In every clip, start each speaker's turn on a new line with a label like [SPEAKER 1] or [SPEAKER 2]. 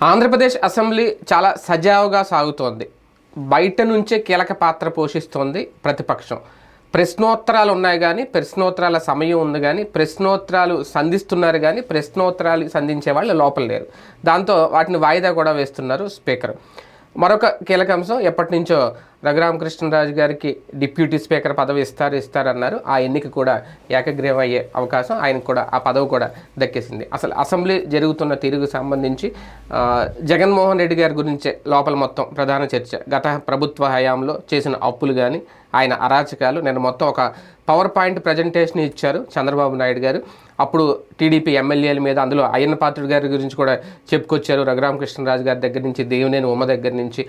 [SPEAKER 1] Andhra Pradesh assembly చాలా సజావుగా సాగుతోంది. బయట నుంచే కీలక పాత్ర పోషిస్తోంది ప్రతిపక్షం. ప్రశ్నోత్తరాలు ఉన్నాయి కానీ ప్రశ్నోత్తరాల సమయం ఉంది కానీ ప్రశ్నోత్తరాలు సంధిస్తున్నారు కానీ ప్రశ్నోత్తరాలు సంధించే వాళ్ళు లోపల లేరు. దాంతో వాటిని వాయిదా కూడా వేస్తున్నారు స్పీకర్. మరొక కీలక అంశం, ఎప్పటి నుంచో రఘురామకృష్ణరాజు గారికి డిప్యూటీ స్పీకర్ పదవి ఇస్తారన్నారు. ఆ ఎన్నిక కూడా ఏకగ్రీవం అయ్యే అవకాశం, ఆయనకు కూడా ఆ పదవి కూడా దక్కేసింది. అసలు అసెంబ్లీ జరుగుతున్న తీరుకు సంబంధించి జగన్మోహన్ రెడ్డి గారి గురించే లోపల మొత్తం ప్రధాన చర్చ. గత ప్రభుత్వ హయాంలో చేసిన అప్పులు కానీ ఆయన అరాచకాలు, నేను మొత్తం ఒక పవర్ పాయింట్ ప్రజెంటేషన్ ఇచ్చారు చంద్రబాబు నాయుడు గారు. అప్పుడు టీడీపీ ఎమ్మెల్యేల మీద, అందులో అయ్యన్న పాత్రుడు గారి గురించి కూడా చెప్పుకొచ్చారు. రఘురామకృష్ణరాజు గారి దగ్గర నుంచి, దేవినేని ఉమ్మ దగ్గర నుంచి,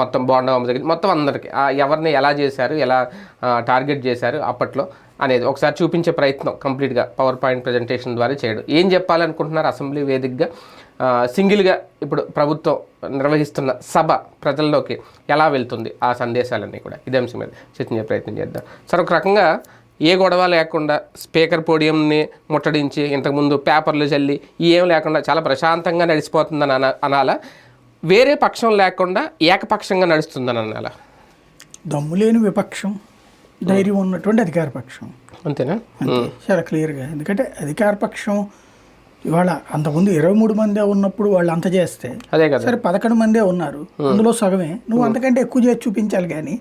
[SPEAKER 1] మొత్తం బోండా ఉమ్మ దగ్గర మొత్తం అందరికీ ఎవరిని ఎలా చేశారు, ఎలా టార్గెట్ చేశారు అప్పట్లో అనేది ఒకసారి చూపించే ప్రయత్నం కంప్లీట్గా పవర్ పాయింట్ ప్రజెంటేషన్ ద్వారా చేయడం. ఏం చెప్పాలనుకుంటున్నారు అసెంబ్లీ వేదికగా, సింగిల్గా ఇప్పుడు ప్రభుత్వం నిర్వహిస్తున్న సభ ప్రజల్లోకి ఎలా వెళ్తుంది, ఆ సందేశాలన్నీ కూడా ఇదే అంశం మీద చర్చించే ప్రయత్నం చేద్దాం. సార్, ఒక రకంగా ఏ గొడవ లేకుండా స్పీకర్ పోడియంని ముట్టడించి ఇంతకుముందు పేపర్లు చల్లి ఏం లేకుండా చాలా ప్రశాంతంగా నడిచిపోతుందని అనాలా, వేరే పక్షం లేకుండా ఏకపక్షంగా నడుస్తుందని అనాలా?
[SPEAKER 2] దమ్ము లేని విపక్షం, ధైర్యం ఉన్నటువంటి అధికార పక్షం,
[SPEAKER 1] అంతేనా?
[SPEAKER 2] చాలా క్లియర్గా. ఎందుకంటే అధికార పక్షం ఇవాళ అంతకుముందు 23 మందే ఉన్నప్పుడు వాళ్ళు అంత చేస్తే,
[SPEAKER 1] అదే కదా,
[SPEAKER 2] సరే 11 మందే ఉన్నారు, అందులో సగమే. నువ్వు అంతకంటే ఎక్కువ చేసి చూపించాలి కానీ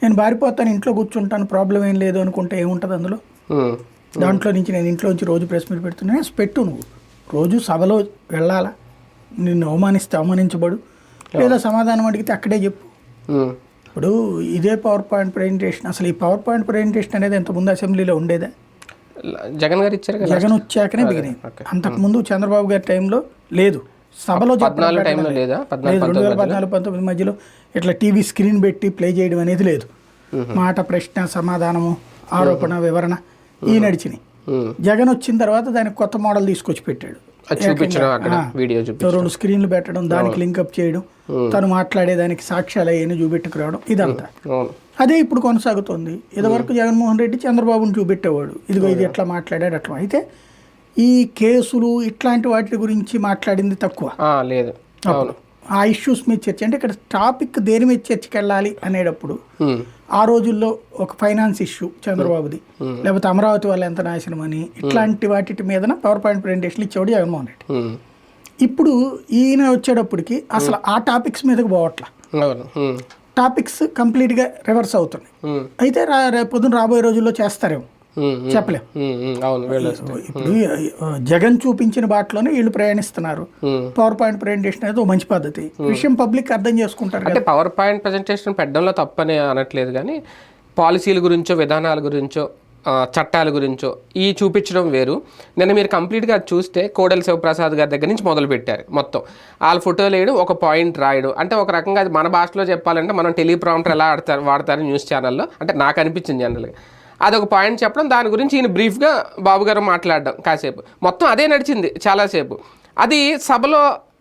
[SPEAKER 2] నేను బారిపోతాను, ఇంట్లో కూర్చుంటాను, ప్రాబ్లం ఏం లేదు అనుకుంటే ఏముంటుంది అందులో? దాంట్లో నుంచి నేను ఇంట్లో నుంచి రోజు ప్రెస్ మీట్ పెడుతున్నా, పెట్టు, నువ్వు రోజు సభలో వెళ్ళాలా, నిన్ను అవమానిస్తే అవమానించబడు, లేదా సమాధానం అడిగితే అక్కడే చెప్పు. ఇప్పుడు ఇదే పవర్ పాయింట్ ప్రజెంటేషన్, అసలు ఈ పవర్ పాయింట్ ప్రజెంటేషన్ అనేది ఇంతకుముందు అసెంబ్లీలో ఉండేదా?
[SPEAKER 1] జగన్ గారు ఇచ్చారు,
[SPEAKER 2] జగన్ వచ్చాకనే బిగినాయి. అంతకుముందు చంద్రబాబు గారి టైంలో లేదు, సభలో 2014-19 మధ్యలో ఇట్లా టీవీ స్క్రీన్ పెట్టి ప్లే చేయడం అనేది లేదు. మాట, ప్రశ్న, సమాధానము, ఆరోపణ, వివరణ ఈ నడిచినాయి. జగన్ వచ్చిన తర్వాత దానికి కొత్త మోడల్ తీసుకొచ్చి పెట్టాడు. 2 స్క్రీన్లు పెట్టడం, దానికి లింకప్ చేయడం, తను మాట్లాడేదానికి సాక్ష్యాలు అయ్యని చూపెట్టుకురావడం, ఇదంతా అదే ఇప్పుడు కొనసాగుతుంది. ఇదివరకు జగన్మోహన్ రెడ్డి చంద్రబాబుని చూపెట్టేవాడు, ఇదిగో ఇది ఎట్లా మాట్లాడాడు అట్లా. అయితే ఈ కేసులు ఇట్లాంటి వాటి గురించి మాట్లాడింది తక్కువ
[SPEAKER 1] లేదు.
[SPEAKER 2] ఆ ఇష్యూస్ మీద చర్చ, అంటే ఇక్కడ టాపిక్ దేని మీద చర్చకి వెళ్ళాలి అనేటప్పుడు ఆ రోజుల్లో ఒక ఫైనాన్స్ ఇష్యూ చంద్రబాబుది, లేకపోతే అమరావతి వాళ్ళు ఎంత నాశనం అని, ఇట్లాంటి వాటి మీద పవర్ పాయింట్ ప్రజెంటేషన్ ఇచ్చేవాడు జగన్మోహన్ రెడ్డి. ఇప్పుడు ఈయన వచ్చేటప్పటికి అసలు ఆ టాపిక్స్ మీదకి పోవట్లా, టాపిక్స్ కంప్లీట్గా రివర్స్ అవుతున్నాయి. అయితే పొద్దున రాబోయే రోజుల్లో చేస్తారేమో చెప్పలేం. ఇప్పుడు జగన్ చూపించిన బాటలోనే వీళ్ళు ప్రయాణిస్తున్నారు. పవర్ పాయింట్ ప్రజెంటేషన్ అనేది మంచి పద్ధతి, విషయం పబ్లిక్ అర్థం చేసుకుంటారు.
[SPEAKER 1] అంటే పవర్ పాయింట్ ప్రజెంటేషన్ పెట్టడంలో తప్పని అనట్లేదు కానీ పాలసీల గురించో, విధానాల గురించో, చట్టాల గురించో ఈ చూపించడం వేరు. నిన్న మీరు కంప్లీట్గా చూస్తే కోడెల శివప్రసాద్ గారి దగ్గర నుంచి మొదలు పెట్టారు. మొత్తం వాళ్ళ ఫోటోలు వేయడం, ఒక పాయింట్ రాయడం, అంటే ఒక రకంగా అది మన భాషలో చెప్పాలంటే మనం టెలిప్రాంప్టర్ ఎలా వాడతారు న్యూస్ ఛానల్లో, అంటే నాకు అనిపించింది జనరల్గా అదొక పాయింట్ చెప్పడం, దాని గురించి ఈయన బ్రీఫ్గా బాబు గారు మాట్లాడడం కాసేపు, మొత్తం అదే నడిచింది చాలాసేపు. అది సభలో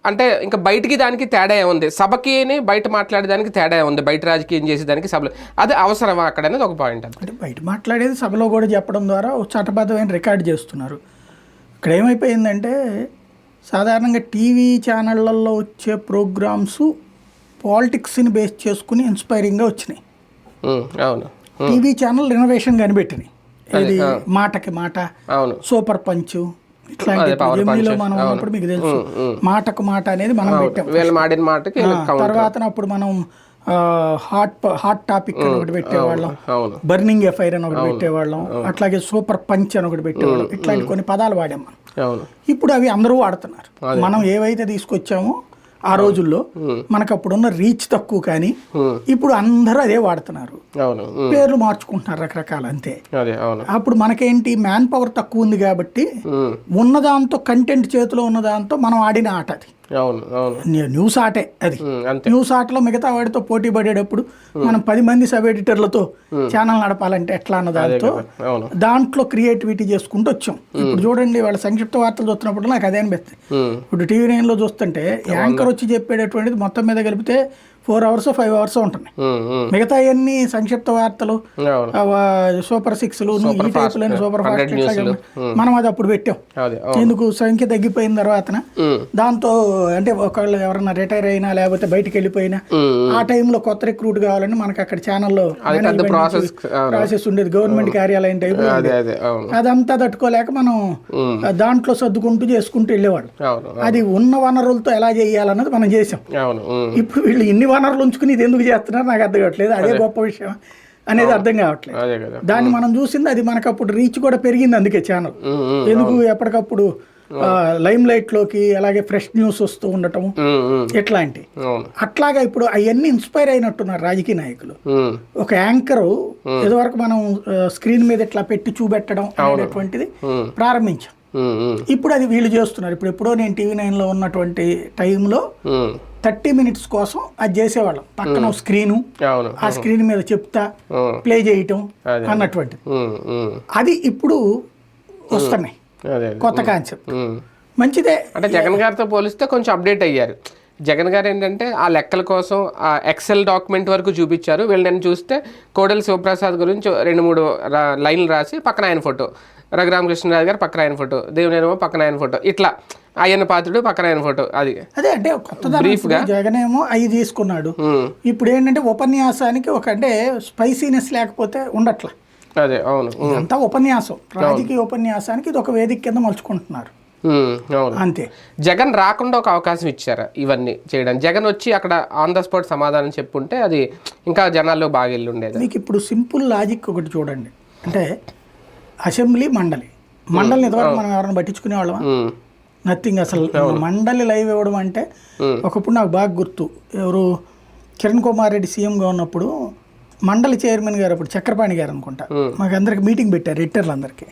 [SPEAKER 1] అంటే ఇంకా బయటికి దానికి తేడా ఉంది, సభకి బయట మాట్లాడేదానికి తేడా ఉంది, బయట రాజకీయం చేసేదానికి సభలో అది అవసరమా అక్కడ అనేది ఒక పాయింట్.
[SPEAKER 2] అంటే బయట మాట్లాడేది సభలో కూడా చెప్పడం ద్వారా చట్టబద్ధమైన రికార్డ్ చేస్తున్నారు. ఇక్కడ ఏమైపోయిందంటే సాధారణంగా టీవీ ఛానళ్ళల్లో వచ్చే ప్రోగ్రామ్స్ పాలిటిక్స్ని బేస్ చేసుకుని ఇన్స్పైరింగ్గా వచ్చినాయి.
[SPEAKER 1] అవును,
[SPEAKER 2] టీవీ ఛానల్ ఇన్నోవేషన్ కనిపెట్టినాయి. ఇది మాటకి మాట, సూపర్ పంచ్, ఇట్లాంటి జమినీలో మనం ఉన్నప్పుడు మీకు తెలుసు మాటకు మాట అనేది మనం పెట్టాం. తర్వాత అప్పుడు మనం హాట్ టాపిక్ అని ఒకటి పెట్టేవాళ్ళం, బర్నింగ్ ఎఫ్ఐఆర్ అని ఒకటి పెట్టేవాళ్ళం, అట్లాగే సూపర్ పంచ్ అని ఒకటి పెట్టేవాళ్ళం. ఇట్లాంటి కొన్ని పదాలు వాడాం మనం. ఇప్పుడు అవి అందరూ వాడుతున్నారు. మనం ఏవైతే తీసుకొచ్చామో ఆ రోజుల్లో మనకు అప్పుడున్న రీచ్ తక్కువ, కానీ ఇప్పుడు అందరూ అదే వాడుతున్నారు, పేర్లు మార్చుకుంటున్నారు రకరకాల, అంతే. అప్పుడు మనకేంటి, మ్యాన్ పవర్ తక్కువ ఉంది కాబట్టి ఉన్నదాంతో, కంటెంట్ చేతిలో ఉన్నదాంతో మనం ఆడిన ఆట అది. న్యూస్ ఆటే అది. న్యూస్ ఆటలో మిగతా వాడితో పోటీ పడేటప్పుడు మనం 10 మంది సబ్ ఎడిటర్లతో ఛానల్ నడపాలంటే ఎట్లా అన్న దాంట్లో క్రియేటివిటీ చేసుకుంటూ వచ్చాం. ఇప్పుడు చూడండి, వాళ్ళ సంక్షిప్త వార్తలు చూస్తున్నప్పుడు నాకు అదే అనిపిస్తుంది. ఇప్పుడు టీవీ 9లో చూస్తుంటే యాంకర్ వచ్చి చెప్పేటటువంటిది మొత్తం మీద కలిపితే 4 hours 5 hours ఉంటున్నాయి. మిగతా అన్ని సంక్షిప్త వార్తలు, సూపర్ 6లు, ఈ టైపులని సూపర్ ఫాస్ట్ మనం అది అప్పుడు పెట్టాం. ఎందుకు సంఖ్య తగ్గిపోయిన తర్వాత దాంతో అంటే ఒకళ్ళు ఎవరన్నా రిటైర్ అయినా లేకపోతే బయటకు వెళ్ళిపోయినా ఆ టైంలో కొత్త రిక్రూట్ కావాలని మనకి అక్కడ ఛానల్లో ప్రాసెస్ ఉండేది, గవర్నమెంట్ కార్యాలయం టైపు. అదంతా తట్టుకోలేక మనం దాంట్లో సర్దుకుంటూ చేసుకుంటూ వెళ్ళేవాడు. అది ఉన్న వనరులతో ఎలా చేయాలన్నది మనం చేసాం. ఇప్పుడు వీళ్ళు ఇన్ని వనరులు ఉంచుకుని ఇది ఎందుకు చేస్తున్నారు నాకు అర్థం కావట్లేదు. అదే గొప్ప విషయం అనేది అర్థం కావట్లేదు. దాన్ని మనం చూసింది, అది మనకు అప్పుడు రీచ్ కూడా పెరిగింది. అందుకే ఛానల్ ఎందుకు ఎప్పటికప్పుడు లైమ్ లైట్ లోకి అలాగే ఫ్రెష్ న్యూస్ వస్తూ ఉండటం ఇట్లాంటి. అట్లాగా ఇప్పుడు అవన్నీ ఇన్స్పైర్ అయినట్టున్నారు రాజకీయ నాయకులు. ఒక యాంకరు ఇదివరకు మనం స్క్రీన్ మీద ఇట్లా పెట్టి చూపెట్టడం అనేటువంటిది ప్రారంభించాం. ఇప్పుడు అది వీళ్ళు చేస్తున్నారు. ఇప్పుడు ఎప్పుడో నేను TV9 ఉన్నటువంటి టైంలో 30 minutes కోసం అది చేసేవాళ్ళం. పక్కన స్క్రీను, ఆ స్క్రీన్ మీద చెప్తా ప్లే చేయటం అన్నటువంటిది. అది ఇప్పుడు వస్తున్నాయి కొత్త కాన్సెప్ట్. మంచిదే.
[SPEAKER 1] అంటే జగన్ గారితో పోలిస్తే కొంచెం అప్డేట్ అయ్యారు. జగన్ గారు ఏంటంటే ఆ లెక్కల కోసం ఆ ఎక్సెల్ డాక్యుమెంట్ వరకు చూపించారు. వీళ్ళని చూస్తే కోడెల శివప్రసాద్ గురించి 2-3 లైన్లు రాసి పక్కన ఆయన ఫోటో, రఘురామకృష్ణరాజు గారు పక్కన ఆయన ఫోటో, దేవినేనేమో పక్కన ఆయన ఫోటో, ఇట్లా అయ్యన్న పాత్రుడు పక్కన ఆయన ఫోటో. అది
[SPEAKER 2] అదే అంటే బ్రీఫ్ గా జగన్ ఏమో అవి తీసుకున్నాడు. ఇప్పుడు ఏంటంటే ఉపన్యాసానికి ఒక అంటే స్పైసీనెస్ లేకపోతే ఉండట్లా.
[SPEAKER 1] అదే అవును,
[SPEAKER 2] అంతా ఉపన్యాసం, రాజకీయ ఉపన్యాసానికి ఇది ఒక వేదిక కింద మలుచుకుంటున్నారు అంతే.
[SPEAKER 1] జగన్ రాకుండా ఒక అవకాశం ఇచ్చారా ఇవన్నీ చేయడానికి? జగన్ వచ్చి అక్కడ ఆన్ ద స్పాట్ సమాధానం చెప్పుంటే అది ఇంకా జనాల్లో బాగా వెళ్ళి ఉండేది.
[SPEAKER 2] మీకు ఇప్పుడు సింపుల్ లాజిక్ ఒకటి చూడండి. అంటే అసెంబ్లీ మండలిని ఇంతవరకు మనం ఎవరైనా పట్టించుకునే వాళ్ళమా? నథింగ్. అసలు మండలి లైవ్ ఇవ్వడం అంటే ఒకప్పుడు నాకు బాగా గుర్తు, ఎవరు కిరణ్ కుమార్ రెడ్డి సీఎంగా ఉన్నప్పుడు మండలి చైర్మన్ గారు అప్పుడు చక్రపాణి గారు అనుకుంటా, మాకు అందరికి మీటింగ్ పెట్టారు ఎడిటర్లందరికీ.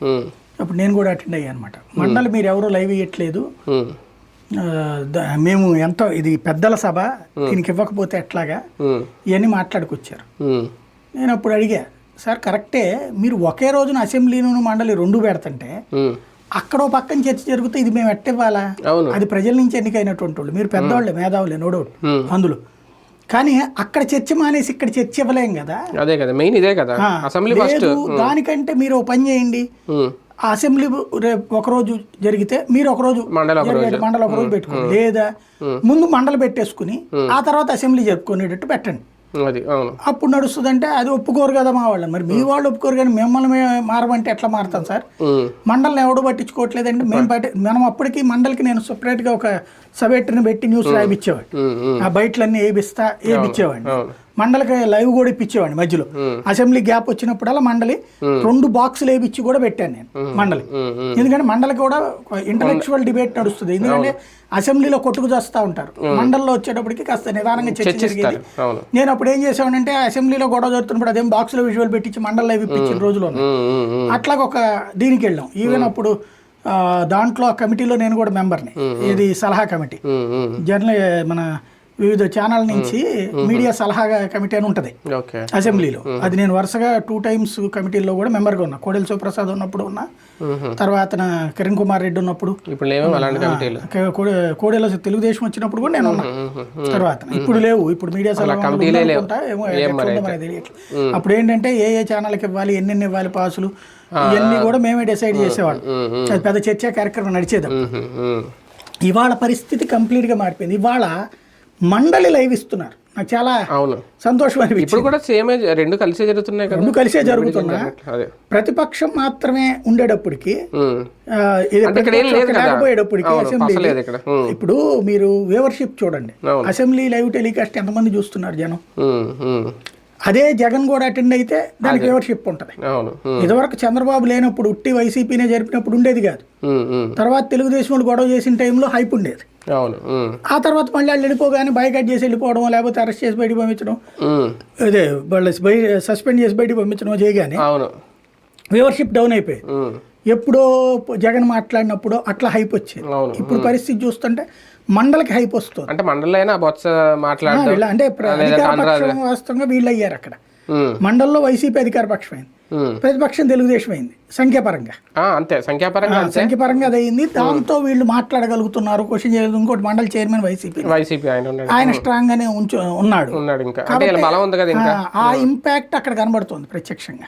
[SPEAKER 2] అప్పుడు నేను కూడా అటెండ్ అయ్యాను అనమాట. మండలి మీరు ఎవరు లైవ్ ఇవ్వట్లేదు, మేము ఎంతో ఇది పెద్దల సభ, దీనికి ఇవ్వకపోతే ఎట్లాగా ఇవన్నీ మాట్లాడుకొచ్చారు. నేను అప్పుడు అడిగా, సార్ కరెక్టే, మీరు ఒకే రోజున అసెంబ్లీను మండలి 2 పెడుతుంటే అక్కడ పక్కన చర్చ జరిగితే ఇది మేము ఎట్టివ్వాలా? అది ప్రజల నుంచి ఎన్నికైనటువంటి వాళ్ళు, మీరు పెద్దవాళ్ళే, మేధావులే, నో డౌట్ అందులో. కానీ అక్కడ చర్చ మానేసి ఇక్కడ చర్చ ఇవ్వలేం కదా.
[SPEAKER 1] అదే కదా మెయిన్, ఇదే కదా అసెంబ్లీ.
[SPEAKER 2] దానికంటే మీరు ఓ పని చేయండి, ఆ అసెంబ్లీ ఒకరోజు జరిగితే మీరు ఒకరోజు మండలి ఒకరోజు పెట్టుకోండి, లేదా ముందు మండలి పెట్టేసుకుని ఆ తర్వాత అసెంబ్లీ జరుపుకునేటట్టు పెట్టండి. అప్పుడు నడుస్తుందంటే అది ఒప్పుకోరు కదా మా వాళ్ళని. మరి మీ వాళ్ళు ఒప్పుకోరు కానీ మిమ్మల్ని మారమంటే ఎట్లా మారుతాం సార్? మండలిని ఎవడో పట్టించుకోవట్లేదండి. మనం అప్పటికి మండలికి నేను సపరేట్గా ఒక సబెట్ని పెట్టి న్యూస్ రాయిపించేవాడు, ఆ బయటలన్నీ ఏపిచ్చేవాడిని. మండలికి లైవ్ కూడా ఇప్పించేవాడిని మధ్యలో. అసెంబ్లీ గ్యాప్ వచ్చినప్పుడల్లా మండలి 2 బాక్సులు వేయించి కూడా పెట్టాను నేను మండలి. ఎందుకంటే మండలికి కూడా ఇంటలెక్చువల్ డిబేట్ నడుస్తుంది. ఎందుకంటే అసెంబ్లీలో కొట్టుకు చేస్తూ ఉంటారు, మండలిలో వచ్చేటప్పటికి కాస్త నిదానంగా చర్చ జరిగేది. నేను అప్పుడు ఏం చేసానంటే అసెంబ్లీలో గొడవ జరుగుతున్నప్పుడు అదేం బాక్స్లో విజువల్ పెట్టించి మండలి లైవ్ ఇప్పించిన రోజులు అట్లాగ ఒక దీనికి వెళ్ళాం. ఈవెన్ అప్పుడు దాంట్లో కమిటీలో నేను కూడా మెంబర్ని, ఇది సలహా కమిటీ, మన వివిధ ఛానల్ నుంచి మీడియా సలహా కమిటీ అని ఉంటుంది అసెంబ్లీలో. అది నేను వరుసగా 2 times కమిటీల్లో కూడా మెంబర్గా ఉన్నా. కోడెల శివప్రసాద్ ఉన్నప్పుడు ఉన్నా, తర్వాత కిరణ్ కుమార్ రెడ్డి ఉన్నప్పుడు, కోడెల తెలుగుదేశం వచ్చినప్పుడు కూడా నేను ఉన్నా. తర్వాత ఇప్పుడు లేవు, ఇప్పుడు మీడియా సలహా అప్పుడు ఏంటంటే ఏ ఛానల్కి ఇవ్వాలి, ఎన్ని ఇవ్వాలి పాసులు, ఇవన్నీ కూడా మేమే డిసైడ్ చేసేవాళ్ళం. అది పెద్ద చర్చా కార్యక్రమం నడిచేది. ఇవాళ పరిస్థితి కంప్లీట్గా మారిపోయింది. ఇవాళ మండలి లైవ్ ఇస్తున్నారు, నాకు చాలా సంతోషం అనిపించింది.
[SPEAKER 1] ఇప్పుడు కూడా సేమ్ రెండు కలిసే జరుగుతున్నాయి కదా.
[SPEAKER 2] 2 కలిసే జరుగుతున్నా, ప్రతిపక్షం మాత్రమే ఉండేటప్పటికి లేకపోయేటప్పటికి అసెంబ్లీ. ఇప్పుడు మీరు వ్యూవర్షిప్ చూడండి, అసెంబ్లీ లైవ్ టెలికాస్ట్ ఎంతమంది చూస్తున్నారు జనం. అదే జగన్ కూడా అటెండ్ అయితే దానికి వ్యూవర్షిప్ ఉంటుంది. ఇదివరకు చంద్రబాబు లేనప్పుడు ఉట్టి వైసీపీనే జరిపినప్పుడు ఉండేది కాదు. తర్వాత తెలుగుదేశం వాళ్ళు గొడవ చేసిన టైంలో హైప్ ఉండేది. ఆ తర్వాత మళ్ళీ వాళ్ళు వెళ్ళిపోగానే బైకట్ చేసి వెళ్ళిపోవడం, లేకపోతే అరెస్ట్ చేసి బయటకు పంపించడం, అదే వాళ్ళు సస్పెండ్ చేసి బయటకు పంపించడం చేయగానే వ్యూవర్షిప్ డౌన్ అయిపోయి ఎప్పుడో జగన్ మాట్లాడినప్పుడు అట్లా హైప్ వచ్చేది. ఇప్పుడు పరిస్థితి చూస్తుంటే మండలికి హైప్ వస్తుంది.
[SPEAKER 1] అంటే మండలి
[SPEAKER 2] అంటే అధికార పక్షం వాస్తవంగా వీళ్ళు అయ్యారు. అక్కడ మండలిలో వైసీపీ అధికార పక్షం అయింది, ప్రతిపక్షం తెలుగుదేశం అయింది. సంఖ్యాపరంగా
[SPEAKER 1] అంతే,
[SPEAKER 2] సంఖ్యాపరంగా అది అయింది. దాంతో వీళ్ళు మాట్లాడగలుగుతున్నారు, క్వశ్చన్ చేయలేదు. ఇంకోటి మండలి చైర్మన్ వైసీపీ ఆయన స్ట్రాంగ్ గానే ఉన్నాడు. ఆ ఇంపాక్ట్ అక్కడ కనబడుతుంది ప్రత్యక్షంగా.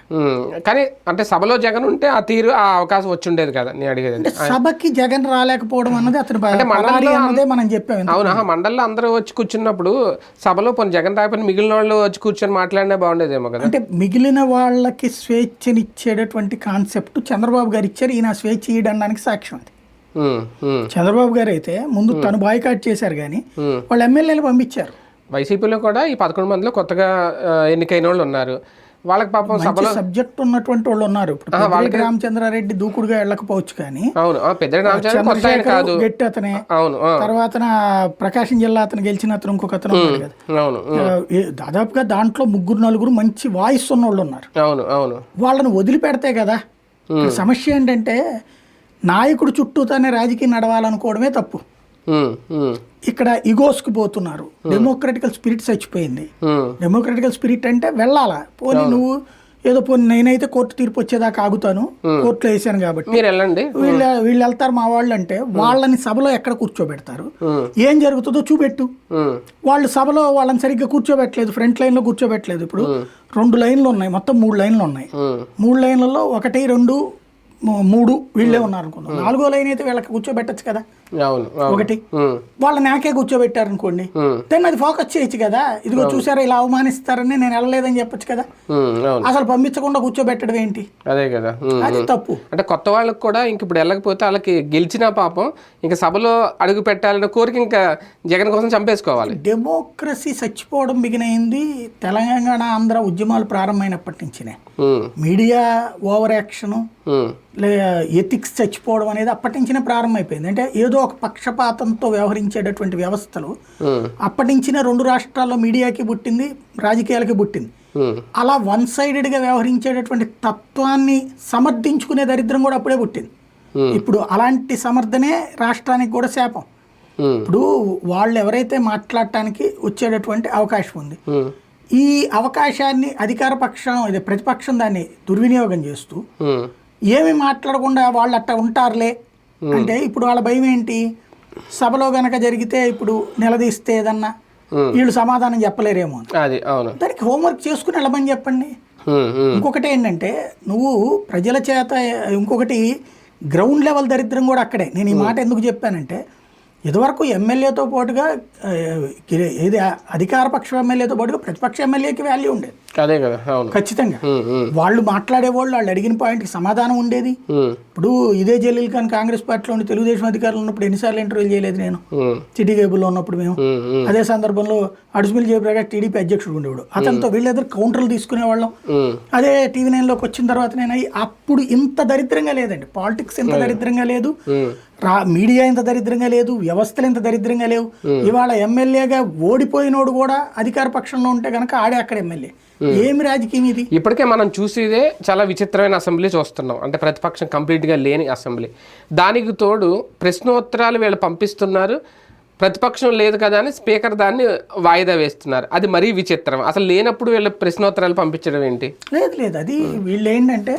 [SPEAKER 1] కానీ అంటే సభలో జగన్ ఉంటే ఆ తీరు ఆ అవకాశం వచ్చి ఉండేది కదా నేను అడిగేది.
[SPEAKER 2] సభకి జగన్ రాలేకపోవడం అన్నది అతను అన్నదే మనం చెప్పాము.
[SPEAKER 1] అవునా, మండలిలో అందరూ వచ్చి కూర్చున్నప్పుడు సభలో కొన్ని జగన్ రాకపోయినా మిగిలిన వాళ్ళు వచ్చి కూర్చొని మాట్లాడినా బాగుండేదేమో కదా.
[SPEAKER 2] అంటే మిగిలిన వాళ్ళకి స్వేచ్ఛనిచ్చేటటువంటి కాన్సెప్ట్ చంద్రబాబు గారు ఇచ్చారు. ఈయన స్వేచ్ఛ ఇవ్వడానికి సాక్ష్యం అది. చంద్రబాబు గారు అయితే ముందు తను బాయ్కాట్ చేశారు కానీ వాళ్ళు ఎమ్మెల్యేలు పంపించారు.
[SPEAKER 1] వైసీపీలో కూడా ఈ 11 మందిలో కొత్తగా ఎన్నికైన వాళ్ళు ఉన్నారు. వాళ్ళకి పాపం సభలో
[SPEAKER 2] సబ్జెక్ట్ ఉన్నటువంటి వాళ్ళు ఉన్నారు. ఇప్పుడు రామచంద్రారెడ్డి దూకుడుగా వెళ్ళకపోవచ్చు కానీ గట్టి అతనే, తర్వాత ప్రకాశం జిల్లా అతను గెలిచిన అతను ఇంకొక అతను ఉన్నారు కదా. దాదాపుగా దాంట్లో 3-4 మంచి వాయిస్ ఉన్న వాళ్ళు ఉన్నారు. వాళ్ళని వదిలిపెడితే కదా. సమస్య ఏంటంటే నాయకుడు చుట్టూతానే రాజకీయం నడవాలనుకోవడమే తప్పు. ఇక్కడ ఇగోస్కి పోతున్నారు. డెమోక్రటికల్ స్పిరిట్ చచ్చిపోయింది. డెమోక్రటికల్ స్పిరిట్ అంటే వెళ్ళాలా, పోనీ నువ్వు ఏదో పోనీ నేనైతే కోర్టు తీర్పు వచ్చేదాకా ఆగుతాను, కోర్టులో వేసాను కాబట్టి వీళ్ళు వెళ్తారు మా వాళ్ళు అంటే వాళ్ళని సభలో ఎక్కడ కూర్చోబెడతారు, ఏం జరుగుతుందో చూపెట్టు. వాళ్ళు సభలో వాళ్ళని సరిగ్గా కూర్చోబెట్టలేదు, ఫ్రంట్ లైన్లో కూర్చోబెట్టలేదు. ఇప్పుడు 2 లైన్లు ఉన్నాయి, మొత్తం 3 లైన్లు ఉన్నాయి. 3 లైన్లలో 1, 2, 3 వీళ్ళే ఉన్నారు అనుకున్నాం. 4వ లైన్ అయితే వీళ్ళకి కూర్చోబెట్టచ్చు కదా. ఒకటి వాళ్ళ నాకే కూర్చోబెట్టారు అనుకోండి, దాన్ని అది ఫోకస్ చేయొచ్చు కదా. ఇదిగో చూసారా ఇలా అవమానిస్తారని నేను వెళ్ళలేదని చెప్పొచ్చు కదా. అసలు పంపించకుండా కూర్చోబెట్టడం ఏంటి,
[SPEAKER 1] అదే కదా,
[SPEAKER 2] అది తప్పు.
[SPEAKER 1] అంటే కొత్త వాళ్ళకి కూడా ఇంక ఇప్పుడు వెళ్ళకపోతే వాళ్ళకి గెలిచిన పాపం ఇంకా సభలో అడుగు పెట్టాలన్న కోరిక ఇంకా జగన్ కోసం చంపేసుకోవాలి.
[SPEAKER 2] డెమోక్రసీ చచ్చిపోవడం బిగినైంది తెలంగాణ ఆంధ్ర ఉద్యమాలు ప్రారంభమైనప్పటి నుంచినే. మీడియా ఓవర్ యాక్షన్, ఎథిక్స్ చచ్చిపోవడం అనేది అప్పటి నుంచినే ప్రారంభమైపోయింది. అంటే ఏదో ఒక పక్షపాతంతో వ్యవహరించేటటువంటి వ్యవస్థలు అప్పటి నుంచినే 2 రాష్ట్రాల్లో మీడియాకి పుట్టింది, రాజకీయాలకి పుట్టింది. అలా 1 సైడెడ్గా వ్యవహరించేటటువంటి తత్వాన్ని సమర్థించుకునే దరిద్రం కూడా అప్పుడే పుట్టింది. ఇప్పుడు అలాంటి సమర్థనే రాష్ట్రానికి కూడా శాపం. ఇప్పుడు వాళ్ళు ఎవరైతే మాట్లాడటానికి వచ్చేటటువంటి అవకాశం ఉంది, ఈ అవకాశాన్ని అధికార పక్షం ఇది ప్రతిపక్షం దాన్ని దుర్వినియోగం చేస్తూ ఏమి మాట్లాడకుండా వాళ్ళు అట్లా ఉంటారులే అంటే ఇప్పుడు వాళ్ళ భయం ఏంటి, సభలో గనక జరిగితే ఇప్పుడు నిలదీస్తే ఏదన్నా వీళ్ళు సమాధానం చెప్పలేరేమో అని. దానికి హోంవర్క్ చేసుకుని వెళ్ళమని చెప్పండి. ఇంకొకటి ఏంటంటే నువ్వు ప్రజల చేత ఇంకొకటి గ్రౌండ్ లెవెల్ దరిద్రం కూడా అక్కడే. నేను ఈ మాట ఎందుకు చెప్పానంటే ఇదివరకు ఎమ్మెల్యేతో పాటుగా ఏది అధికార పక్ష ఎమ్మెల్యేతో పాటుగా ప్రతిపక్ష ఎమ్మెల్యేకి వాల్యూ ఉండేది.
[SPEAKER 1] అదే కదా,
[SPEAKER 2] ఖచ్చితంగా వాళ్ళు మాట్లాడేవాళ్ళు, వాళ్ళు అడిగిన పాయింట్కి సమాధానం ఉండేది. ఇప్పుడు ఇదే జలీల్ ఖాన్ కాంగ్రెస్ పార్టీలో ఉండి తెలుగుదేశం అధికారులు ఉన్నప్పుడు ఎన్నిసార్లు ఇంటర్వ్యూలు చేయలేదు నేను, సిటీ కేబుల్లో ఉన్నప్పుడు మేము. అదే సందర్భంలో అడుసుమిల్ జయప్రకాష్ టీడీపీ అధ్యక్షుడు ఉండేవాడు, అతనితో వీళ్ళెద్దరు కౌంటర్లు తీసుకునేవాళ్ళం. అదే టీవీ 9లోకి వచ్చిన తర్వాత నేను అప్పుడు ఇంత దరిద్రంగా లేదండి, పాలిటిక్స్ ఇంత దరిద్రంగా లేదు, మీడియా ఇంత దరిద్రంగా లేదు, వ్యవస్థలు ఇంత దరిద్రంగా లేవు. ఇవాళ ఎమ్మెల్యేగా ఓడిపోయినోడు కూడా అధికార పక్షంలో ఉంటే కనుక ఆడే అక్కడ ఎమ్మెల్యే. ఏమి రాజకీయం ఇది?
[SPEAKER 1] ఇప్పటికే మనం చూసేదే చాలా విచిత్రమైన అసెంబ్లీ చూస్తున్నాం, అంటే ప్రతిపక్షం కంప్లీట్గా లేని అసెంబ్లీ. దానికి తోడు ప్రశ్నోత్తరాలు వీళ్ళు పంపిస్తున్నారు, ప్రతిపక్షం లేదు కదా అని స్పీకర్ దాన్ని వాయిదా వేస్తున్నారు. అది మరీ విచిత్రం. అసలు లేనప్పుడు వీళ్ళు ప్రశ్నోత్తరాలు పంపించడం ఏంటి?
[SPEAKER 2] లేదు అది వీళ్ళు ఏంటంటే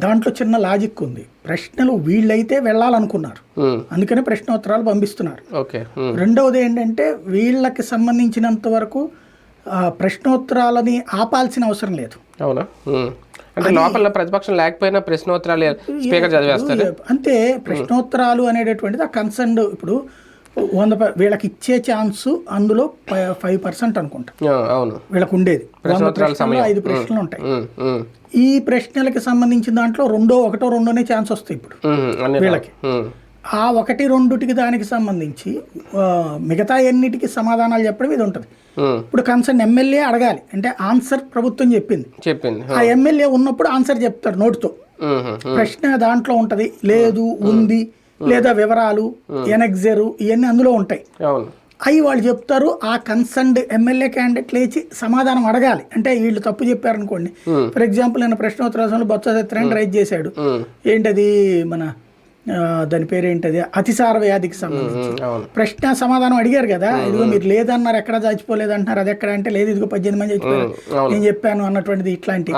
[SPEAKER 2] దాంట్లో చిన్న లాజిక్ ఉంది. ప్రశ్నలు వీళ్ళైతే వెళ్ళాలనుకున్నారు, అందుకనే ప్రశ్నోత్తరాలు పంపిస్తున్నారు. రెండవది ఏంటంటే వీళ్ళకి సంబంధించినంత వరకు ప్రశ్నోత్తరాలని ఆపాల్సిన అవసరం లేదు.
[SPEAKER 1] అవునా? అంటే లోపల ప్రతిపక్షం లేకపోయినా ప్రశ్నోత్తరాలు స్పీకర్ చదివేస్తారు
[SPEAKER 2] అంతే. ప్రశ్నోత్తరాలు అనేటటువంటిది ఆ కన్సర్న్ ఇప్పుడు 100 వీళ్ళకి ఇచ్చే ఛాన్స్ అందులో 5% అనుకుంటా వీళ్ళకి ఉండేది. 100 ప్రశ్నలు 5 ప్రశ్నలు ఉంటాయి. ఈ ప్రశ్నలకి సంబంధించిన దాంట్లో 1-2 ఛాన్స్ వస్తాయి ఇప్పుడు వీళ్ళకి. ఆ 1-2కి దానికి సంబంధించి మిగతా ఎన్నిటికి సమాధానాలు చెప్పడం ఇది ఉంటుంది. ఇప్పుడు కన్సర్న్ ఎమ్మెల్యే అడగాలి అంటే ఆన్సర్ ప్రభుత్వం చెప్పింది, ఆ ఎమ్మెల్యే ఉన్నప్పుడు ఆన్సర్ చెప్తారు నోటితో. ప్రశ్న దాంట్లో ఉంటది, లేదు ఉంది లేదా వివరాలు ఎనెక్సరు ఇవన్నీ అందులో ఉంటాయి. అవి వాళ్ళు చెప్తారు. ఆ కన్సర్న్డ్ ఎమ్మెల్యే క్యాండిడేట్ లేచి సమాధానం అడగాలి. అంటే వీళ్ళు తప్పు చెప్పారనుకోండి, ఫర్ ఎగ్జాంపుల్ నేను ప్రశ్నోత్తరాలు బొత్స సత్యనారాయణ రైజ్ చేశాడు, ఏంటది మన దాని పేరేంటది అతిసార వ్యాధికి సంబంధించి
[SPEAKER 1] అవును.
[SPEAKER 2] ప్రశ్న సమాధానం అడిగారు కదా, ఇదిగో మీరు లేదన్నారు, ఎక్కడ చచ్చిపోలేదు అంటున్నారు, అది ఎక్కడ అంటే లేదు, ఇదిగో 18 మంది చచ్చిపోయారు నేను చెప్పాను అన్నటువంటిది. ఇట్లాంటి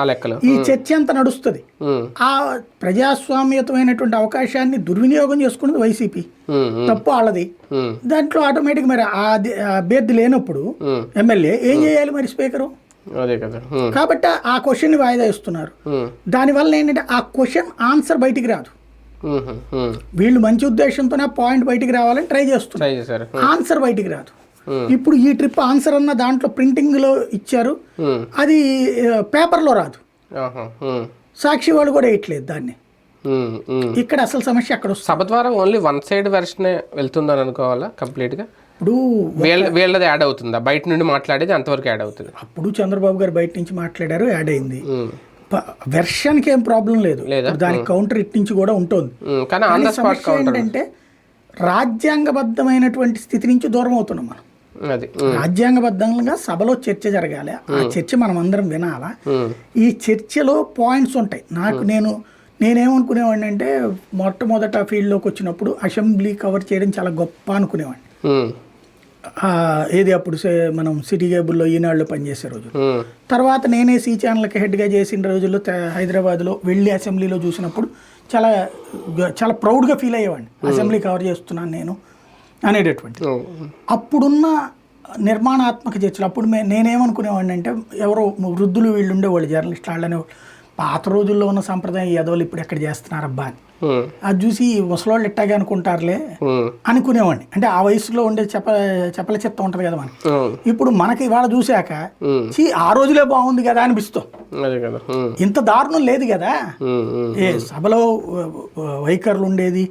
[SPEAKER 2] ఈ చర్చ అంతా నడుస్తుంది. ఆ ప్రజాస్వామ్యతమైనటువంటి అవకాశాన్ని దుర్వినియోగం చేసుకున్నది వైసీపీ, తప్పు వాళ్ళది. దాంట్లో ఆటోమేటిక్ మరి ఆ అభ్యర్థి లేనప్పుడు ఎమ్మెల్యే ఏం చేయాలి మరి స్పీకరు?
[SPEAKER 1] అదే కదా.
[SPEAKER 2] కాబట్టి ఆ క్వశ్చన్ వాయిదా ఇస్తున్నారు. దానివల్ల ఏంటంటే ఆ క్వశ్చన్ ఆన్సర్ బయటికి రాదు. వీళ్ళు మంచి ఉద్దేశంతోనే పాయింట్ బయటికి రావాలని ట్రై చేస్తున్నారు, ఆన్సర్ బయటికి రాదు. ఇప్పుడు ఈ ట్రిప్ ఆన్సర్ అన్న దాంట్లో ప్రింటింగ్ లో ఇచ్చారు, అది పేపర్లో రాదు. సాక్షి వాళ్ళు కూడా వేయట్లేదు దాన్ని. ఇక్కడ అసలు సమస్య అక్కడ వస్తుంది.
[SPEAKER 1] సభ ద్వారా ఓన్లీ వన్ సైడ్ వెర్షనే వెళ్తుందని అనుకోవాలా కంప్లీట్ గా?
[SPEAKER 2] ఇప్పుడు
[SPEAKER 1] వీళ్ళది యాడ్ అవుతుందా? బయట నుండి మాట్లాడేది అంతవరకు యాడ్ అవుతుంది.
[SPEAKER 2] అప్పుడు చంద్రబాబు గారు బయట నుంచి మాట్లాడారు, యాడ్ అయింది. వెర్షన్కి ఏం ప్రాబ్లం లేదు, దానికి కౌంటర్ ఇట్ నుంచి కూడా ఉంటుంది. సమస్య ఏంటంటే రాజ్యాంగబద్ధమైనటువంటి స్థితి నుంచి దూరం అవుతున్నాం మనం. రాజ్యాంగబద్ధంగా సభలో చర్చ జరగాలి, ఆ చర్చ మనం అందరం వినాలా. ఈ చర్చలో పాయింట్స్ ఉంటాయి. నేనేమనుకునేవాడిని అంటే మొట్టమొదట ఫీల్డ్లోకి వచ్చినప్పుడు అసెంబ్లీ కవర్ చేయడం చాలా గొప్ప అనుకునేవాడిని. ఏది అప్పుడు మనం సిటీ కేబుల్లో ఈనాడులో పనిచేసే రోజు, తర్వాత నేనే సి ఛానల్కి హెడ్గా చేసిన రోజుల్లో హైదరాబాద్లో వెళ్ళి అసెంబ్లీలో చూసినప్పుడు చాలా చాలా ప్రౌడ్గా ఫీల్ అయ్యేవాడిని, అసెంబ్లీ కవర్ చేస్తున్నాను నేను అనేటటువంటి. అప్పుడున్న నిర్మాణాత్మక చర్చలు అప్పుడు నేనేమనుకునేవాడిని అంటే ఎవరో వృద్ధులు వీళ్ళు ఉండేవాళ్ళు జర్నలిస్టులు, వాళ్ళనే పాత రోజుల్లో ఉన్న సంప్రదాయం ఎదవలు ఇప్పుడు ఎక్కడ చేస్తున్నారబ్బా అని అది చూసి ముసలోళ్ళు ఇట్టాగే అనుకుంటారులే అనుకునేవాడిని. అంటే ఆ వయసులో ఉండే చెప్పల చిత్తం ఉంటుంది కదా మనకి. ఇప్పుడు మనకి ఇవాళ చూశాక ఆ రోజులే బాగుంది కదా అనిపిస్తాం. ఇంత దారుణం లేదు కదా. ఏ సభలో వైఖరులు ఉండేది,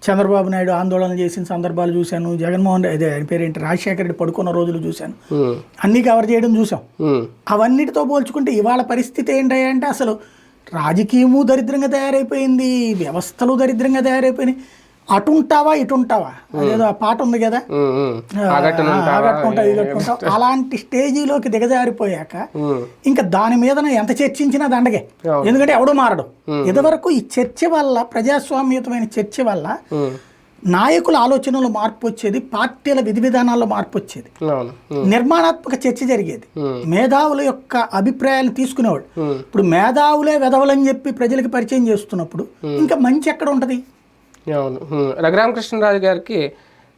[SPEAKER 2] చంద్రబాబు నాయుడు ఆందోళన చేసిన సందర్భాలు చూశాను, జగన్మోహన్ రెడ్డి ఆయన పేరేంటి రాజశేఖర రెడ్డి పడుకున్న రోజులు చూశాను, అన్నీ కవర్ చేయడం చూసాం. అవన్నిటితో పోల్చుకుంటే ఇవాళ పరిస్థితి ఏంటంటే అసలు రాజకీయము దరిద్రంగా తయారైపోయింది, వ్యవస్థలు దరిద్రంగా తయారైపోయినాయి. అటుంటావా ఇటుంటావా అదేదో ఆ పాట ఉంది కదా, ఆగట్టుంటావు ఇగట్టుంటావు, అలాంటి స్టేజీలోకి దిగజారిపోయాక ఇంకా దాని మీద ఎంత చర్చించినా దండగే. ఎందుకంటే ఎవడో మారడు. ఇదివరకు ఈ చర్చ వల్ల, ప్రజాస్వామ్యతమైన చర్చ వల్ల నాయకుల ఆలోచనలో మార్పు వచ్చేది, పార్టీల విధి విధానాల్లో మార్పు వచ్చేది, నిర్మాణాత్మక చర్చ జరిగేది, మేధావుల యొక్క అభిప్రాయాలను తీసుకునేవాడు. ఇప్పుడు మేధావులే వెధవలని చెప్పి ప్రజలకు పరిచయం చేస్తున్నప్పుడు ఇంకా మంచి ఎక్కడ ఉంటది?
[SPEAKER 1] అవును. రఘురామకృష్ణరాజు గారికి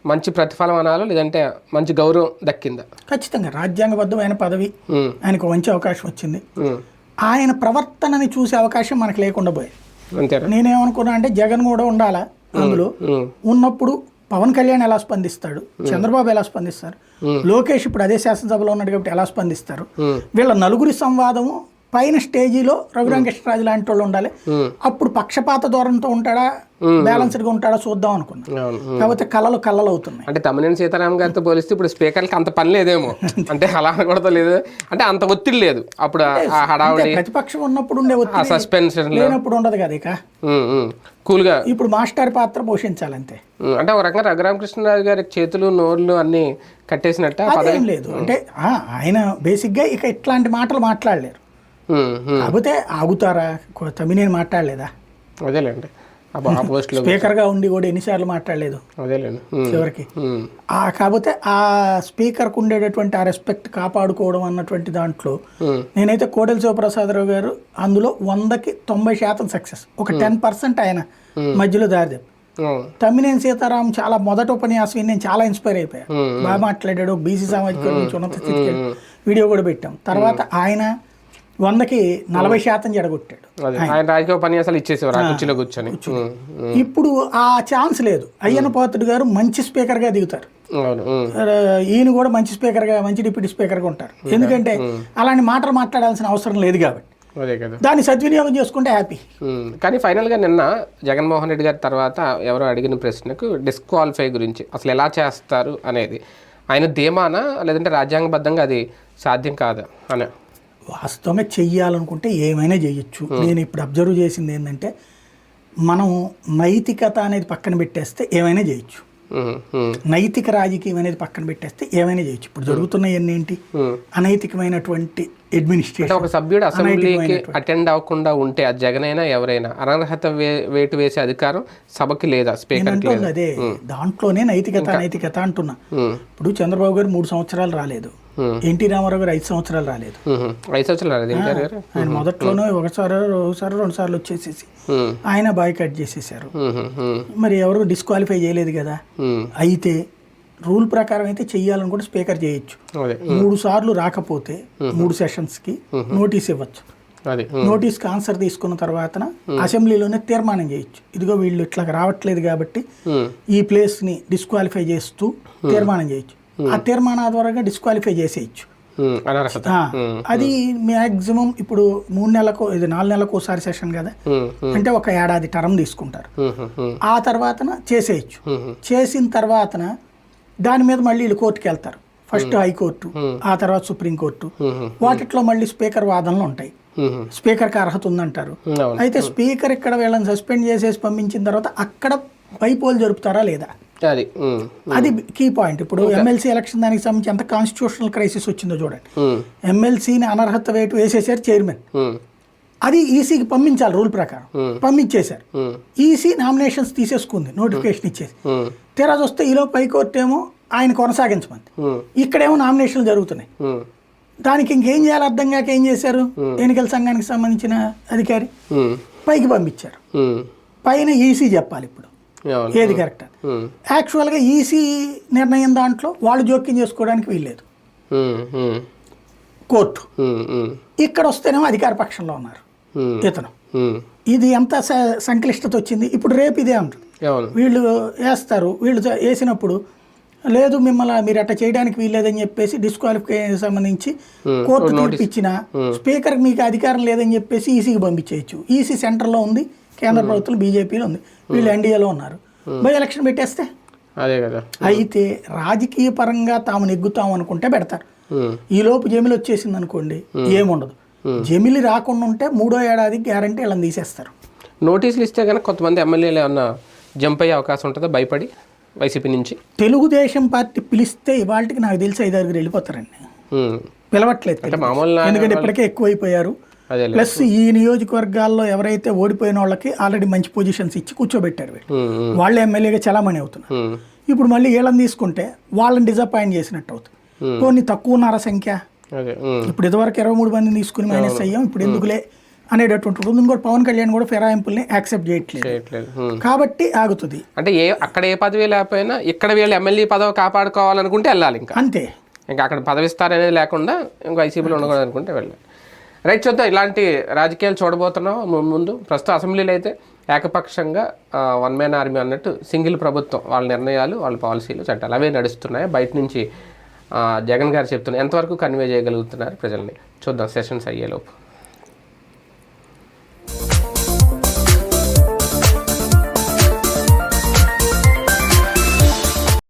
[SPEAKER 1] మంచి ప్రతిఫలం అనాలో లేదంటే మంచి గౌరవం దక్కిందా?
[SPEAKER 2] ఖచ్చితంగా రాజ్యాంగబద్ధమైన పదవి, ఆయనకు మంచి అవకాశం వచ్చింది. ఆయన ప్రవర్తనని చూసే అవకాశం మనకు లేకుండా పోయింది. నేనేమనుకున్నా అంటే జగన్ కూడా ఉండాలా అందులో. ఉన్నప్పుడు పవన్ కళ్యాణ్ ఎలా స్పందిస్తాడు, చంద్రబాబు ఎలా స్పందిస్తారు, లోకేష్ ఇప్పుడు అదే శాసనసభలో ఉన్నాడు కాబట్టి ఎలా స్పందిస్తారు, వీళ్ళ నలుగురి సంవాదము పైన స్టేజీలో రఘురామకృష్ణరాజు లాంటి వాళ్ళు ఉండాలి. అప్పుడు పక్షపాత ధోరణితో ఉంటాడా, బ్యాలెన్స్డ్ గా ఉంటాడా చూద్దాం అనుకున్నాను. కాకపోతే కళలు అవుతున్నాయి.
[SPEAKER 1] అంటే తమ్మినేని సీతారాం గారితో పోలిస్తే ఇప్పుడు స్పీకర్కి అంత పని లేదేమో, అంటే అలా అనకూడదు, లేదు అంటే అంత ఒత్తిడి లేదు. అప్పుడు హడావుడి
[SPEAKER 2] ప్రతిపక్షం ఉన్నప్పుడు ఉండే ఒత్తిడి,
[SPEAKER 1] సస్పెన్షన్
[SPEAKER 2] లేనప్పుడు ఉండదు కదా. ఇక
[SPEAKER 1] కూల్గా
[SPEAKER 2] ఇప్పుడు మాస్టర్ పాత్ర పోషించాలంతే.
[SPEAKER 1] అంటే ఒక రకంగా రఘురామకృష్ణరాజు గారి చేతులు నోర్లు అన్ని కట్టేసినట్ట
[SPEAKER 2] అదేం లేదు. అంటే ఆయన బేసిక్గా ఇక ఇట్లాంటి మాటలు మాట్లాడలేరు. కాకపోతే ఆగుతారా? తమ్మినేని మాట్లాడలేదా?
[SPEAKER 1] అదేలేండి.
[SPEAKER 2] స్పీకర్ గా ఉండి కూడా ఎన్నిసార్లు మాట్లాడలేదు చివరికి. కాకపోతే ఆ స్పీకర్ కు ఉండేటటువంటి ఆ రెస్పెక్ట్ కాపాడుకోవడం అన్నటువంటి దాంట్లో నేనైతే కోడెల శివప్రసాదరావు గారు అందులో 100కి 90% సక్సెస్, ఒక 10% ఆయన మధ్యలో దారిదే. తమ్మినేని సీతారాం చాలా మొదటి ఉపన్యాసం నేను చాలా ఇన్స్పైర్ అయిపోయాను, బాగా మాట్లాడాడు, బీసీ సామాజిక నుంచి ఉన్నత స్థితికి వీడియో కూడా పెట్టాం. తర్వాత ఆయన 100కి 40% జడగొట్టాడు.
[SPEAKER 1] రాజకీయ ఉపన్యాసాలు ఇచ్చేసేవారు కుర్చీలో కూర్చొని.
[SPEAKER 2] ఇప్పుడు ఆ ఛాన్స్ లేదు. అయ్యన్న పాత్రుడు గారు మంచి స్పీకర్ గా దిగుతారు, ఈయన కూడా మంచి స్పీకర్ గా, మంచి డిప్యూటీ స్పీకర్ గా ఉంటారు. ఎందుకంటే అలాంటి మాటలు మాట్లాడాల్సిన అవసరం లేదు కాబట్టి దాన్ని సద్వినియోగం చేసుకుంటే హ్యాపీ.
[SPEAKER 1] కానీ ఫైనల్గా నిన్న జగన్మోహన్ రెడ్డి గారి తర్వాత ఎవరో అడిగిన ప్రశ్నకు డిస్క్వాలిఫై గురించి అసలు ఎలా చేస్తారు అనేది ఆయన ధీమానా, లేదంటే రాజ్యాంగబద్ధంగా అది సాధ్యం కాదా అని?
[SPEAKER 2] వాస్తవంగా చెయ్యాలనుకుంటే ఏమైనా చేయొచ్చు. నేను ఇప్పుడు అబ్జర్వ్ చేసింది ఏంటంటే మనం నైతికత అనేది పక్కన పెట్టేస్తే ఏమైనా చేయొచ్చు. నైతిక రాజకీయం అనేది పక్కన పెట్టేస్తే ఏమైనా చేయొచ్చు. ఇప్పుడు జరుగుతున్నవన్నీ ఏంటి, అనైతికమైనటువంటి అడ్మినిస్ట్రేషన్.
[SPEAKER 1] ఒక సభ్యుడు అసెంబ్లీకి అటెండ్ అవ్వకుండా ఉంటే అది జగన్ అయినా ఎవరైనా అనర్హత వేటు వేసే అధికారం సభకి లేదా స్పీకర్?
[SPEAKER 2] అదే దాంట్లోనే నైతికత అంటున్నా. ఇప్పుడు చంద్రబాబు గారు 3 సంవత్సరాలు రాలేదు, ఎన్టీ రామారావు గారు 5 సంవత్సరాలు రాలేదు.
[SPEAKER 1] 5 సంవత్సరాలు రాలేదు.
[SPEAKER 2] ఆయన మొదట్లోనే ఒకసారి 2 సార్లు వచ్చేసేసి ఆయన బాయ్కాట్ చేసేసారు. మరి ఎవరు డిస్క్వాలిఫై చేయలేదు కదా. అయితే రూల్ ప్రకారం అయితే చెయ్యాలని కూడా స్పీకర్ చేయొచ్చు. 3 సార్లు రాకపోతే 3 సెషన్స్కి నోటీస్ ఇవ్వచ్చు. నోటీస్కి ఆన్సర్ తీసుకున్న తర్వాత అసెంబ్లీలోనే తీర్మానం చేయొచ్చు. ఇదిగో వీళ్ళు ఇట్లా రావట్లేదు కాబట్టి ఈ ప్లేస్ని డిస్క్వాలిఫై చేస్తూ తీర్మానం చేయొచ్చు. ఆ తీర్మానం ద్వారా డిస్క్వాలిఫై చేసేయచ్చు. అది మ్యాక్సిమం ఇప్పుడు 3 నెలలకు, ఇది 4 నెలలకు ఒకసారి సెషన్ కదా, అంటే 1 ఏడాది టర్మ్ తీసుకుంటారు. ఆ తర్వాతన చేసేయచ్చు. చేసిన తర్వాతన దాని మీద మళ్ళీ వీళ్ళు కోర్టుకి వెళ్తారు. ఫస్ట్ హైకోర్టు, ఆ తర్వాత సుప్రీంకోర్టు. వాటిట్లో మళ్ళీ స్పీకర్ వాదనలు ఉంటాయి. స్పీకర్కి అర్హత ఉందంటారు. అయితే స్పీకర్ ఇక్కడ వీళ్ళని సస్పెండ్ చేసేసి పంపించిన తర్వాత అక్కడ బైపోల్ జరుపుతారా లేదా, అది కీ పాయింట్. ఇప్పుడు ఎమ్మెల్సీ ఎలక్షన్ దానికి సంబంధించి ఎంత కాన్స్టిట్యూషనల్ క్రైసిస్ వచ్చిందో చూడండి. ఎమ్మెల్సీని అనర్హత వేటు వేసేసారు చైర్మన్, అది ఈసీకి పంపించాలి రూల్ ప్రకారం, పంపించేశారు. ఈసీ నామినేషన్స్ తీసేసుకుంది, నోటిఫికేషన్ ఇచ్చేసి. తీరా చూస్తే ఈలోపు హైకోర్టు ఏమో ఆయన కొనసాగించమంది, ఇక్కడేమో నామినేషన్లు జరుగుతున్నాయి. దానికి ఇంకేం చేయాలి అర్థం కాక ఏం చేశారు, ఎన్నికల సంఘానికి సంబంధించిన అధికారి పైకి పంపించారు. పైన ఈసీ చెప్పాలి ఇప్పుడు ఏది కరెక్ట్ అని. యాక్చువల్గా ఈసీ నిర్ణయం దాంట్లో వాళ్ళు జోక్యం చేసుకోవడానికి వీల్లేదు, కోర్టు. ఇక్కడ వస్తేనేమో అధికార పక్షంలో ఉన్నారు ఇతను. ఇది ఎంత సంక్లిష్టత వచ్చింది. ఇప్పుడు రేపు ఇదే ఉంటుంది, వీళ్ళు వేస్తారు. వీళ్ళు వేసినప్పుడు లేదు మిమ్మల్ని మీరు అట్లా చేయడానికి వీల్లేదని చెప్పేసి డిస్క్వాలిఫికేషన్ సంబంధించి కోర్టు తీర్పు ఇచ్చిన స్పీకర్ మీకు అధికారం లేదని చెప్పేసి ఈసీకి పంపించేయచ్చు. ఈసీ సెంటర్లో ఉంది, కేంద్ర ప్రభుత్వం బీజేపీలో ఉంది, వీళ్ళు ఎన్డీఏలో ఉన్నారు. బై ఎలక్షన్ పెట్టేస్తే
[SPEAKER 1] అదే కదా.
[SPEAKER 2] అయితే రాజకీయ పరంగా తాము నెగ్గుతాం అనుకుంటే పెడతారు. ఈ లోపు జమిలి వచ్చేసింది అనుకోండి, ఏముండదు. జమిలి రాకుండా ఉంటే 3వ ఏడాది గ్యారంటీ వాళ్ళని తీసేస్తారు.
[SPEAKER 1] నోటీసులు ఇస్తే కనుక కొంతమంది ఎమ్మెల్యేలు ఏమన్నా జంప్ అయ్యే అవకాశం ఉంటుందా భయపడి వైసీపీ నుంచి?
[SPEAKER 2] తెలుగుదేశం పార్టీ పిలిస్తే ఇవాళకి నాకు తెలిసి 5-6 వెళ్ళిపోతారండి. పిలవట్లేదు, ఎందుకంటే ఇప్పటికే ఎక్కువైపోయారు. ప్లస్ ఈ నియోజకవర్గాల్లో ఎవరైతే ఓడిపోయిన వాళ్ళకి ఆల్రెడీ మంచి పొజిషన్స్ ఇచ్చి కూర్చోబెట్టారు. వాళ్ళు ఎమ్మెల్యేగా చలామణి అవుతున్నారు. ఇప్పుడు మళ్ళీ వీళ్ళని తీసుకుంటే వాళ్ళని డిసప్పాయింట్ చేసినట్టు అవుతుంది. కొన్ని తక్కువ ఉన్నారా సంఖ్య, ఇప్పుడు ఇదివరకు 23 మందిని తీసుకుని మైనస్ అయ్యాం, ఇప్పుడు ఎందుకులే అనేటటువంటి. ఇంకోటి పవన్ కళ్యాణ్ కూడా ఫిరాయింపుల్ని యాక్సెప్ట్ చేయట్లేదు కాబట్టి ఆగుతుంది.
[SPEAKER 1] అంటే అక్కడ ఏ పదవి లేకపోయినా ఇక్కడ వీళ్ళు ఎమ్మెల్యే పదవి కాపాడుకోవాలనుకుంటే వెళ్ళాలి, ఇంకా అంతే. ఇంకా అక్కడ పదవి ఇస్తారనేది లేకుండా ఇంకా వైసీపీలో ఉండకూడదు అనుకుంటే వెళ్ళాలి. రైట్, చూద్దాం ఇలాంటి రాజకీయాలు చూడబోతున్నాం ముందు. ప్రస్తుతం అసెంబ్లీలో అయితే ఏకపక్షంగా 1 మ్యాన్ ఆర్మీ అన్నట్టు సింగిల్ ప్రభుత్వం, వాళ్ళ నిర్ణయాలు, వాళ్ళ పాలసీలు, చట్టాలు అవే నడుస్తున్నాయి. బయట నుంచి జగన్ గారు చెప్తున్నారు, ఎంతవరకు కన్వే చేయగలుగుతున్నారు ప్రజల్ని చూద్దాం సెషన్స్ అయ్యేలోపు.